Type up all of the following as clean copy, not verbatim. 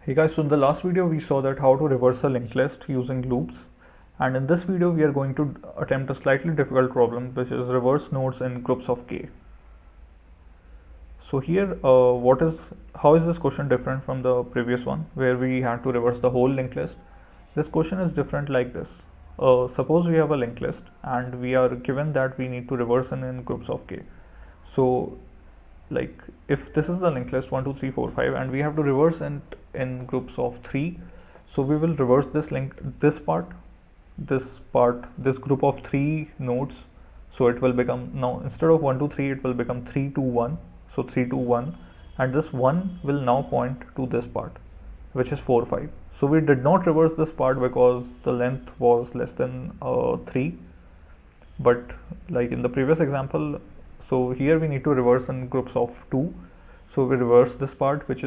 Hey guys, so in the last video we saw that how to reverse a linked list using loops, and in this video we are going to attempt a slightly difficult problem, which is reverse nodes in groups of k. So here how is this question different from the previous one where we had to reverse the whole linked list? This question is different like this. Suppose we have a linked list and we are given that we need to reverse it in groups of k. So like if this is the linked list 1 2 3 4 5 and we have to reverse it in groups of 3, so we will reverse this group of 3 nodes. So it will become, now instead of 1 2 3 it will become 3 2 1, so 3 2 1, and this 1 will now point to this part, which is 4 5. So we did not reverse this part because the length was less than 3, but like in the previous example, so here we need to reverse in groups of 2. So we reverse this part which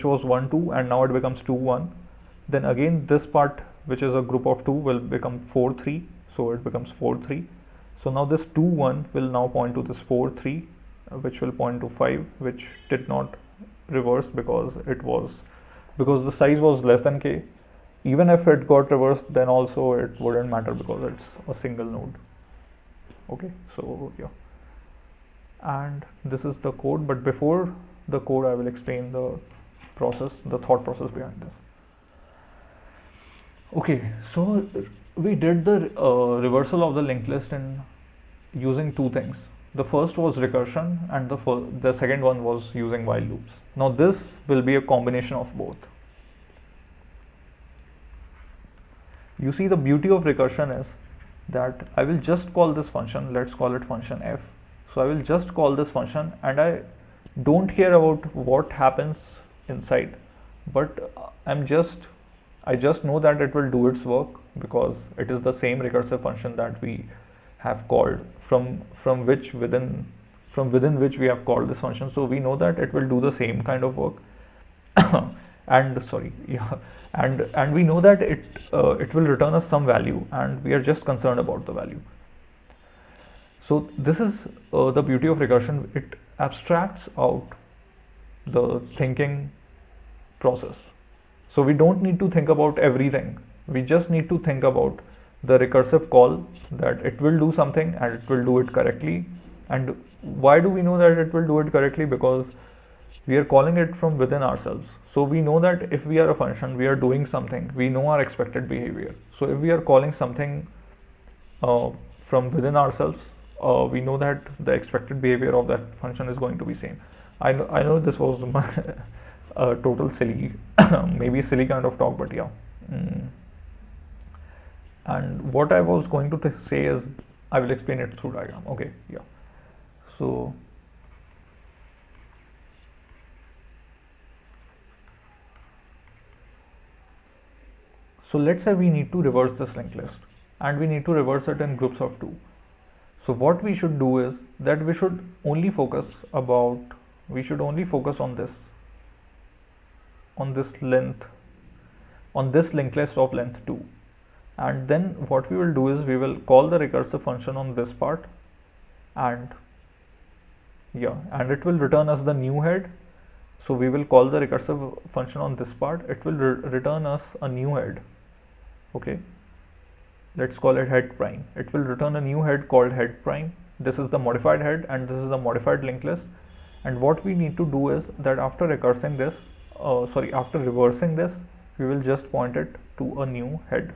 was 1 2 and now it becomes 2 1. Then again this part which is a group of 2 will become 4 3, so it becomes 4 3. So now this 2 1 will now point to this 4 3, which will point to 5, which did not reverse because the size was less than k. Even if it got reversed, then also it wouldn't matter because it's a single node. Okay, so yeah, and this is the code, but before the code I will explain the thought process behind this. Okay, so we did the reversal of the linked list in using two things. The first was recursion and the second one was using while loops. Now this will be a combination of both. You see, the beauty of recursion is that I will just call this function, let's call it function f. So I will just call this function and I don't care about what happens inside, but I just know that it will do its work because it is the same recursive function that we have called from within which we have called this function. So we know that it will do the same kind of work. And we know that it will return us some value, and we are just concerned about the value. So this is the beauty of recursion. It abstracts out the thinking process. So we don't need to think about everything. We just need to think about the recursive call, that it will do something and it will do it correctly. And why do we know that it will do it correctly? Because we are calling it from within ourselves. So we know that if we are a function, we are doing something, we know our expected behavior. So if we are calling something from within ourselves, we know that the expected behavior of that function is going to be same. I know this was my total silly maybe silly kind of talk, but yeah. And what I was going to say is I will explain it through diagram. Okay, yeah. So let's say we need to reverse this linked list and we need to reverse it in groups of 2. So what we should do is that we should only focus on this linked list of length 2. And then what we will do is we will call the recursive function on this part, and it will return us the new head. So we will call the recursive function on this part, it will return us a new head. Okay, let's call it head prime. It will return a new head called head prime. This is the modified head and this is the modified linked list. And what we need to do is that after reversing this, we will just point it to a new head,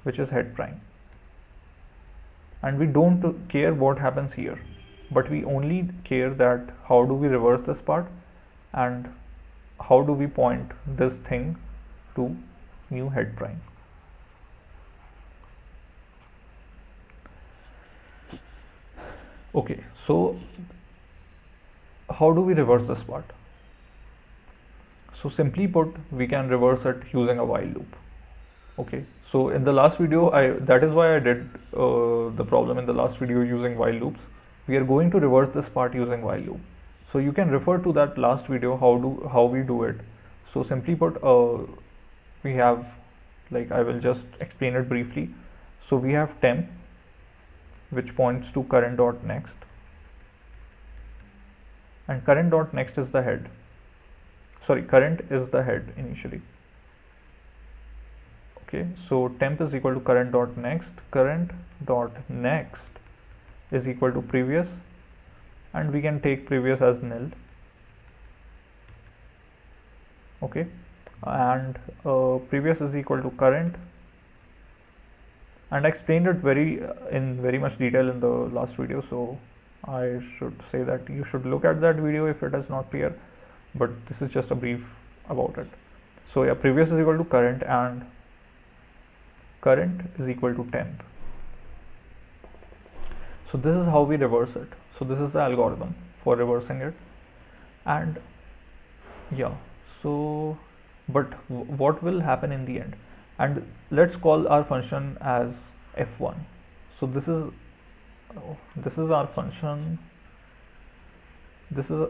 which is head prime. And we don't care what happens here, but we only care that how do we reverse this part and how do we point this thing to new head prime. Okay, so how do we reverse this part? So simply put, we can reverse it using a while loop. Okay, so in the last video, that is why I did the problem in the last video using while loops. We are going to reverse this part using while loop. So you can refer to that last video how we do it. So simply put, we have, like, I will just explain it briefly. So we have temp, which points to current dot next, and current dot next is the head. sorry, current is the head initially. Okay, so temp is equal to current dot next is equal to previous, and we can take previous as nil. Okay, and previous is equal to current, and I explained it in very much detail in the last video, so I should say that you should look at that video if it is not clear, but this is just a brief about it. So yeah, previous is equal to current, and current is equal to temp. So this is how we reverse it. So this is the algorithm for reversing it. And yeah, so but what will happen in the end? And let's call our function as f1. So this is our function. This is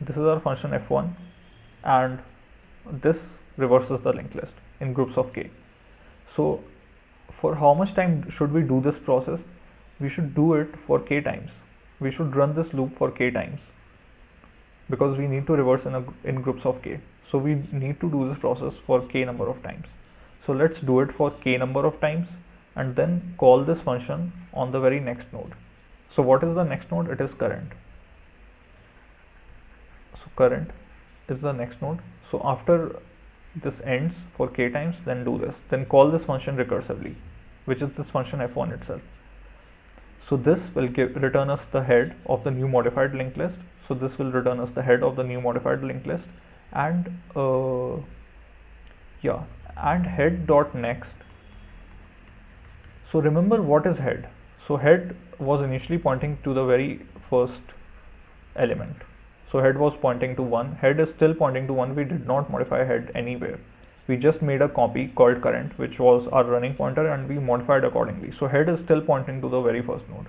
this is our function f1, and this reverses the linked list in groups of k. So for how much time should we do this process? We should do it for k times. We should run this loop for k times, because we need to reverse in groups of k. So we need to do this process for k number of times. So let's do it for k number of times, and then call this function on the very next node. So what is the next node? It is current. So current is the next node. So after this ends for k times, then do this. Then call this function recursively, which is this function f1 itself. So this will return us the head of the new modified linked list. So this will return us the head of the new modified linked list, and yeah, and head dot next. So remember what is head. So head was initially pointing to the very first element. So head was pointing to 1. Head is still pointing to 1. We did not modify head anywhere. We just made a copy called current, which was our running pointer, and we modified accordingly. So head is still pointing to the very first node.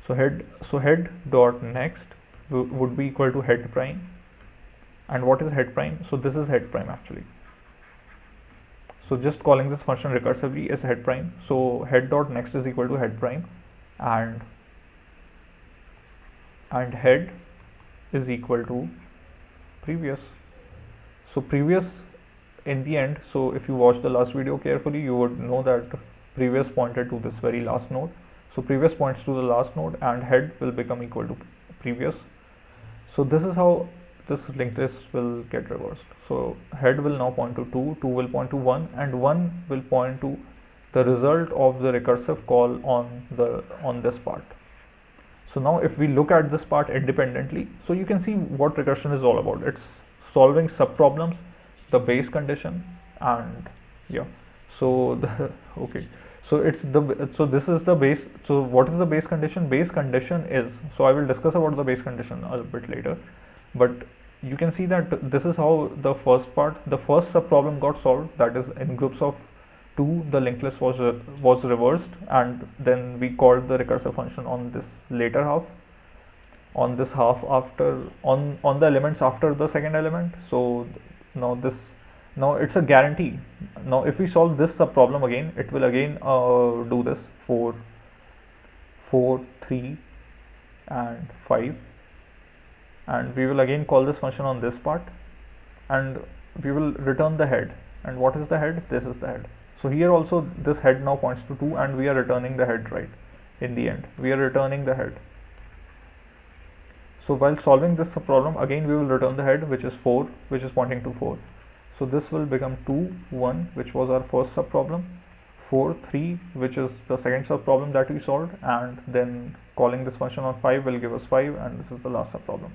So head dot next would be equal to head prime. And what is head prime? So this is head prime actually. So just calling this function recursively is head prime. So head dot next is equal to head prime, and head is equal to previous. So previous in the end, so if you watch the last video carefully, you would know that previous pointed to this very last node. So previous points to the last node, and head will become equal to previous. So this is how this linked list will get reversed. So head will now point to 2, 2 will point to 1, and 1 will point to the result of the recursive call on this part. So now if we look at this part independently, so you can see what recursion is all about. It's solving subproblems, the base condition, and yeah. So okay. So this is the base. So what is the base condition? Base condition is, so I will discuss about the base condition a bit later, but you can see that this is how the first subproblem got solved. That is, in groups of 2, the linked list was reversed, and then we called the recursive function on this later half, on this half after on the elements after the second element. So now it's a guarantee. Now if we solve this subproblem again, it will again do this 4, 3 and 5, and we will again call this function on this part, and we will return the head. And what is the head? This is the head. So here also this head now points to 2, and we are returning the head, right? In the end we are returning the head. So while solving this problem, again we will return the head, which is 4, which is pointing to 4. So this will become 2, 1, which was our first subproblem, 4, 3, which is the second subproblem that we solved, and then calling this function on 5 will give us 5, and this is the last subproblem.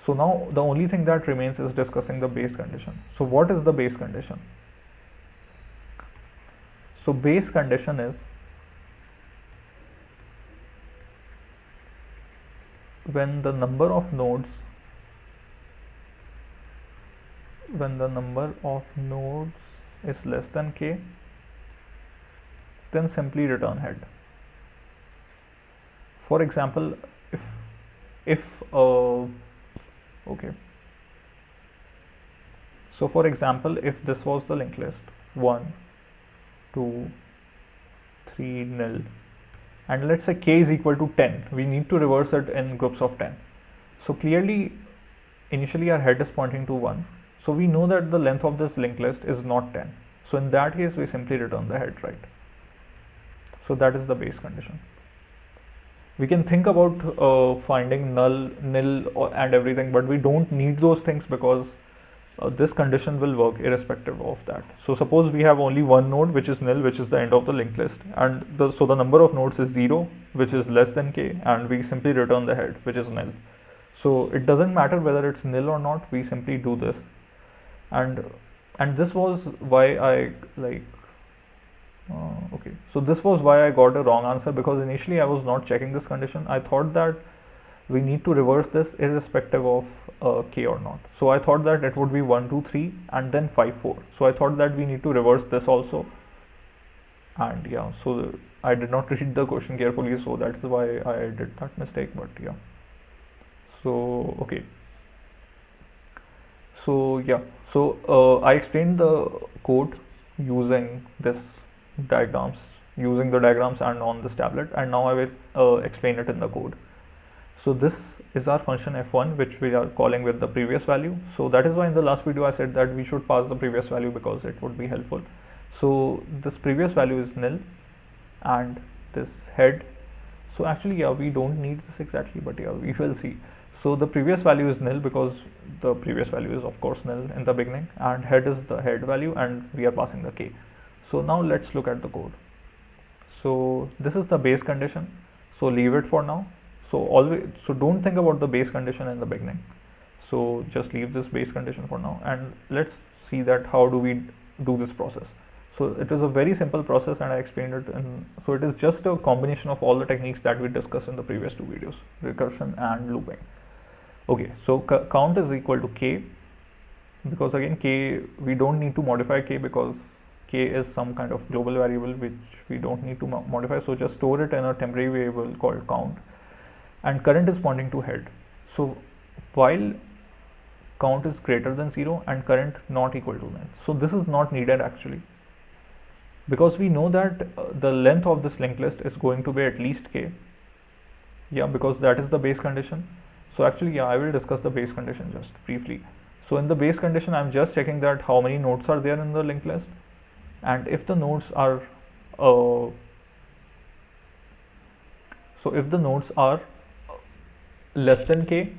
So now the only thing that remains is discussing the base condition. So what is the base condition? So base condition is when the number of nodes is less than k, then simply return head. For example, okay, so for example, if this was the linked list 1, 2, 3, nil, and let's say k is equal to 10, we need to reverse it in groups of 10. So clearly initially our head is pointing to 1, so we know that the length of this linked list is not 10. So in that case we simply return the head, right? So that is the base condition. We can think about finding null, nil and everything, but we don't need those things because this condition will work irrespective of that. So suppose we have only one node which is nil, which is the end of the linked list, and so the number of nodes is 0, which is less than k, and we simply return the head, which is nil. So it doesn't matter whether it's nil or not, we simply do this. And this was why I okay, so this was why I got a wrong answer, because initially I was not checking this condition. I thought that we need to reverse this irrespective of k or not. So I thought that it would be 1 2 3 and then 5 4. So I thought that we need to reverse this also, and yeah, so I did not read the question carefully, so that's why I did that mistake. But yeah, so okay, so yeah, so I explained the code using this diagrams, using the diagrams and on this tablet, and now I will explain it in the code. So this is our function f1, which we are calling with the previous value. So that is why in the last video I said that we should pass the previous value because it would be helpful. So this previous value is nil, and this head, so actually yeah, we don't need this exactly, but yeah, we will see. So the previous value is nil because the previous value is of course nil in the beginning, and head is the head value, and we are passing the k. So now let's look at the code. So this is the base condition, so leave it for now. So don't think about the base condition in the beginning, so just leave this base condition for now, and let's see that how do we do this process. So it is a very simple process, and I explained it so it is just a combination of all the techniques that we discussed in the previous two videos, recursion and looping. Okay, so count is equal to k, because again k, we don't need to modify k because k is some kind of global variable which we don't need to modify, so just store it in a temporary variable called count. And current is pointing to head. So while count is greater than 0 and current not equal to 9, so this is not needed actually, because we know that the length of this linked list is going to be at least k. Yeah, because that is the base condition. So actually yeah, I will discuss the base condition just briefly. So in the base condition I'm just checking that how many nodes are there in the linked list, and if the nodes are less than k,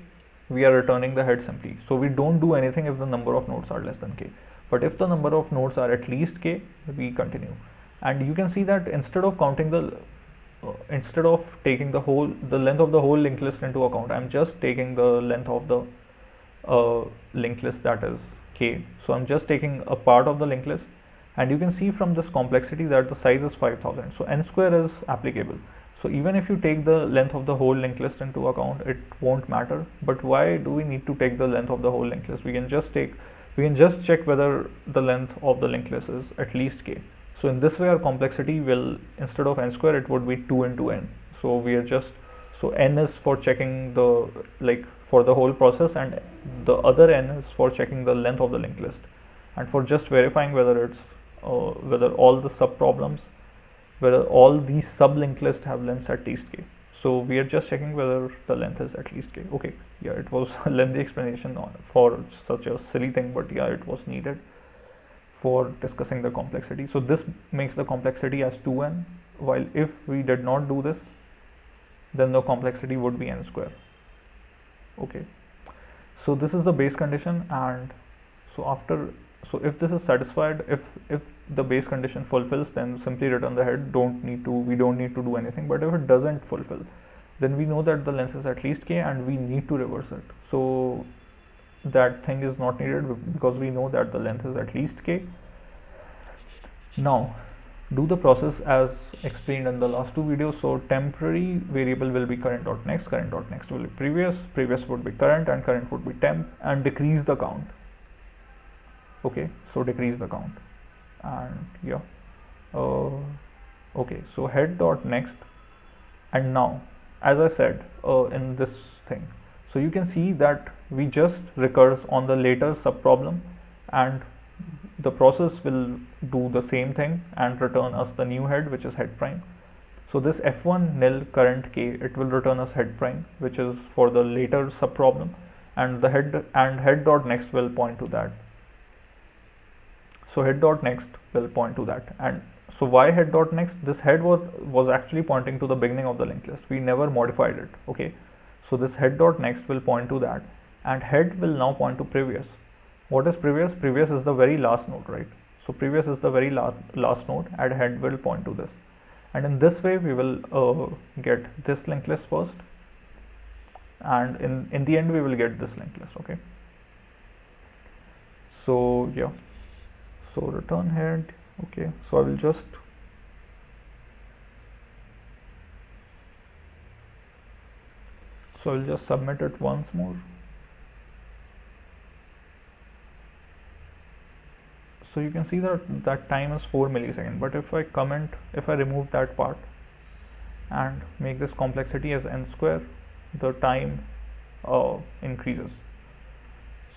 we are returning the head simply. So we don't do anything if the number of nodes are less than k, but if the number of nodes are at least k, we continue. And you can see that instead of counting the instead of taking the length of the whole linked list into account, I'm just taking the length of the linked list, that is k. So I'm just taking a part of the linked list, and you can see from this complexity that the size is 5000, so n square is applicable. So even if you take the length of the whole linked list into account, it won't matter. But why do we need to take the length of the whole linked list? We can just check whether the length of the linked list is at least k. So in this way our complexity will, instead of n square, it would be 2 into n. So we are just, so n is for checking the, for the whole process, and the other n is for checking the length of the linked list, and for just verifying whether it's whether all the sub problems, whether all these sub linked lists have lengths at least k. So we are just checking whether the length is at least k. Okay, yeah, it was a lengthy explanation for such a silly thing, but yeah, it was needed for discussing the complexity. So this makes the complexity as 2n, while if we did not do this, then the complexity would be n square. Okay, so this is the base condition, and so if this is satisfied, if the base condition fulfills, then simply return the head. We don't need to do anything. But if it doesn't fulfill, then we know that the length is at least k, and we need to reverse it. So that thing is not needed because we know that the length is at least k. Now do the process as explained in the last two videos. So temporary variable will be current.next will be previous would be current, and current would be temp, and decrease the count. Okay, so decrease the count, and yeah, okay, so head.next, and now as I said in this thing, so you can see that we just recurs on the later subproblem, and the process will do the same thing and return us the new head, which is head prime. So this f1 nil current k, it will return us head prime, which is for the later subproblem, and the head dot next will point to that. So head dot next will point to that. And so why head dot next? This head was actually pointing to the beginning of the linked list. We never modified it. Okay, so this head dot next will point to that, and head will now point to previous. What is previous? Previous is the very last node, right? So previous is the very last node, and head will point to this. And in this way we will get this linked list first, and in the end we will get this linked list. Okay, so yeah, so return head. Okay, so I will just submit it once more. So you can see that time is 4 milliseconds, but if I remove that part and make this complexity as n square, the time increases.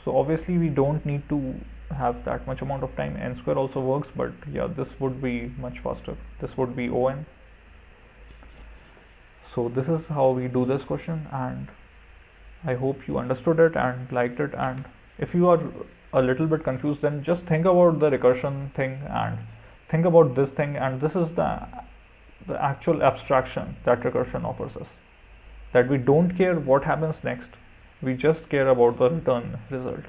So obviously we don't need to have that much amount of time. N square also works, but yeah, this would be much faster. This would be on. So this is how we do this question, and I hope you understood it and liked it. And if you are a little bit confused, then just think about the recursion thing and think about this thing, and this is the actual abstraction that recursion offers us, that we don't care what happens next, we just care about the return result.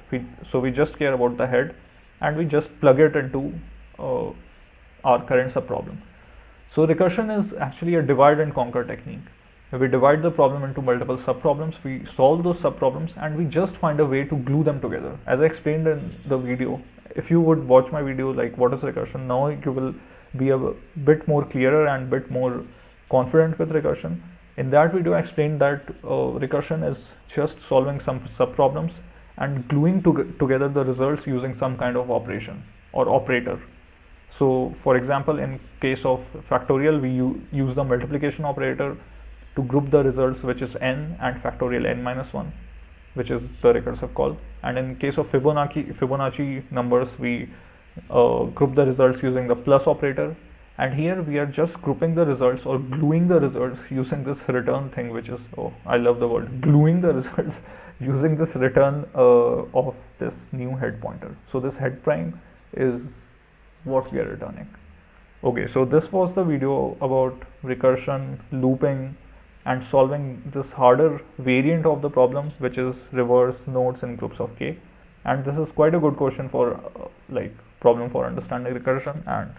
So we just care about the head, and we just plug it into our current subproblem. So recursion is actually a divide and conquer technique. We divide the problem into multiple subproblems, we solve those subproblems, and we just find a way to glue them together. As I explained in the video, if you would watch my video like what is recursion, now you will be a bit more clearer and bit more confident with recursion. In that video I explained that recursion is just solving some subproblems and gluing together the results using some kind of operation or operator. So for example, in case of factorial, we use the multiplication operator to group the results, which is n and factorial n minus 1, which is the recursive call. And in case of Fibonacci numbers, we group the results using the plus operator. And here we are just grouping the results or gluing the results using this return thing, which is, oh, I love the word, gluing the results using this return of this new head pointer. So this head prime is what we are returning. Okay, so this was the video about recursion, looping, and solving this harder variant of the problem, which is reverse nodes in groups of k. And this is quite a good question for like problem for understanding recursion. And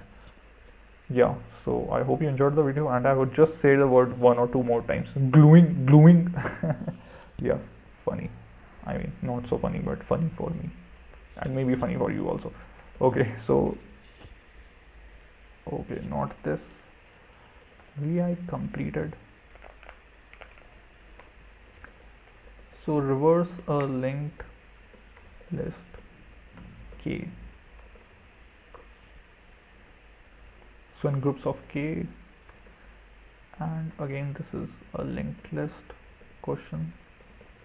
yeah, so I hope you enjoyed the video, and I would just say the word 1 or 2 more times, gluing. Yeah, funny. I mean, not so funny, but funny for me, and maybe funny for you also. Okay, so okay, not this. Vi completed. So reverse a linked list k. So in groups of k, and again this is a linked list question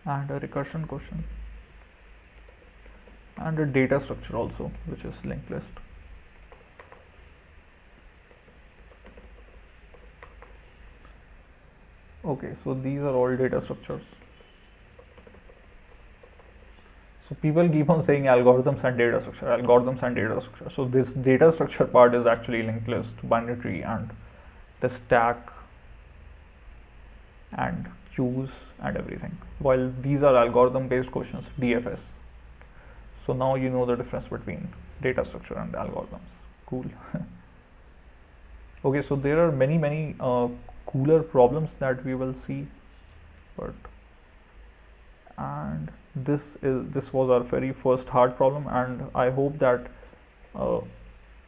and a recursion question and a data structure also, which is linked list. Okay, so these are all data structures. So people keep on saying algorithms and data structure, algorithms and data structure. So this data structure part is actually linked list, binary tree, and the stack and queues and everything. While these are algorithm based questions, DFS. So now you know the difference between data structure and algorithms. Cool. Okay, so there are many cooler problems that we will see, but and this was our very first hard problem, and I hope that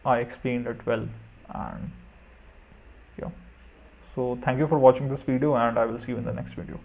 I explained it well. And yeah, so thank you for watching this video, and I will see you in the next video.